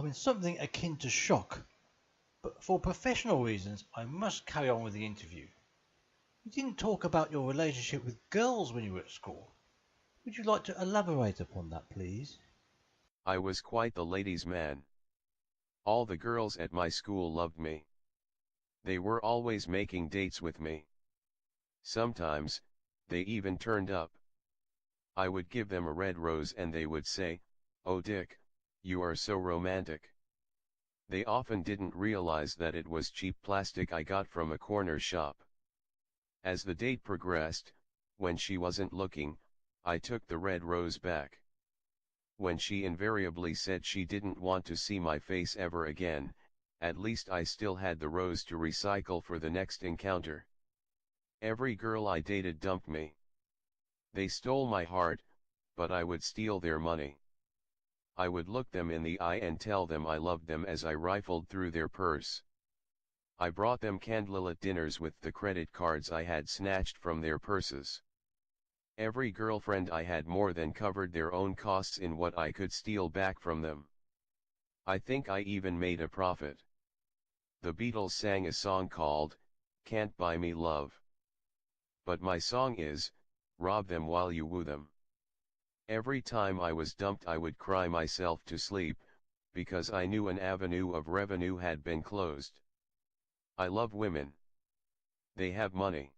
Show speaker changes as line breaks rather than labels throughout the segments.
I'm in something akin to shock, but for professional reasons I must carry on with the interview. You didn't talk about your relationship with girls when you were at school. Would you like to elaborate upon that, please?
I was quite the ladies' man. All the girls at my school loved me. They were always making dates with me. Sometimes, they even turned up. I would give them a red rose and they would say, "Oh Dick, you are so romantic." They often didn't realize that it was cheap plastic I got from a corner shop. As the date progressed, when she wasn't looking, I took the red rose back. When she invariably said she didn't want to see my face ever again, at least I still had the rose to recycle for the next encounter. Every girl I dated dumped me. They stole my heart, but I would steal their money. I would look them in the eye and tell them I loved them as I rifled through their purse. I brought them candlelit dinners with the credit cards I had snatched from their purses. Every girlfriend I had more than covered their own costs in what I could steal back from them. I think I even made a profit. The Beatles sang a song called, "Can't Buy Me Love." But my song is, "Rob them while you woo them." Every time I was dumped I would cry myself to sleep, because I knew an avenue of revenue had been closed. I love women. They have money.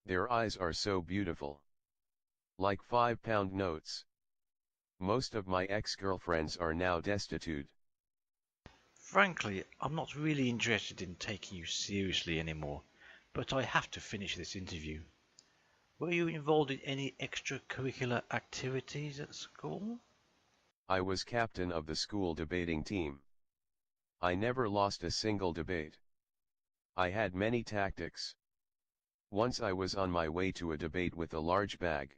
Their eyes are so beautiful. Like 5-pound notes. Most of my ex-girlfriends are now destitute.
Frankly, I'm not really interested in taking you seriously anymore, but I have to finish this interview. Were you involved in any extracurricular activities at school?
I was captain of the school debating team. I never lost a single debate. I had many tactics. Once I was on my way to a debate with a large bag.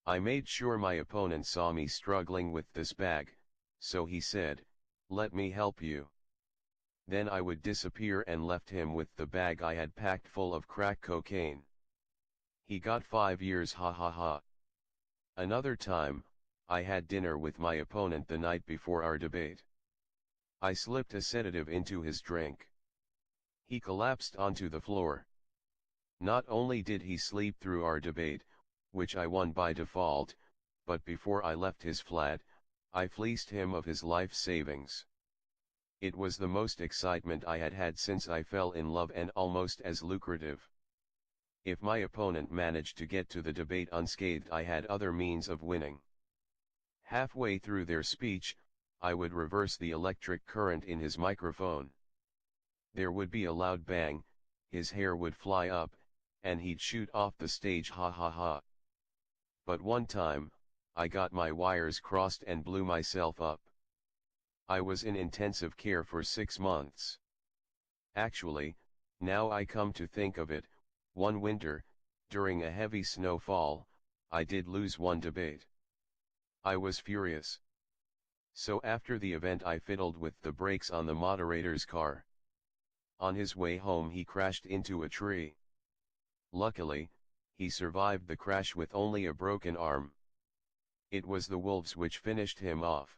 I made sure my opponent saw me struggling with this bag, so he said, "Let me help you." Then I would disappear and left him with the bag I had packed full of crack cocaine. He got 5 years, ha ha ha. Another time, I had dinner with my opponent the night before our debate. I slipped a sedative into his drink. He collapsed onto the floor. Not only did he sleep through our debate, which I won by default, but before I left his flat, I fleeced him of his life savings. It was the most excitement I had had since I fell in love and almost as lucrative. If my opponent managed to get to the debate unscathed, I had other means of winning. Halfway through their speech, I would reverse the electric current in his microphone. There would be a loud bang, his hair would fly up, and he'd shoot off the stage, ha ha ha. But one time, I got my wires crossed and blew myself up. I was in intensive care for 6 months. Actually, now I come to think of it, one winter, during a heavy snowfall, I did lose one debate. I was furious. So after the event I fiddled with the brakes on the moderator's car. On his way home he crashed into a tree. Luckily, he survived the crash with only a broken arm. It was the wolves which finished him off.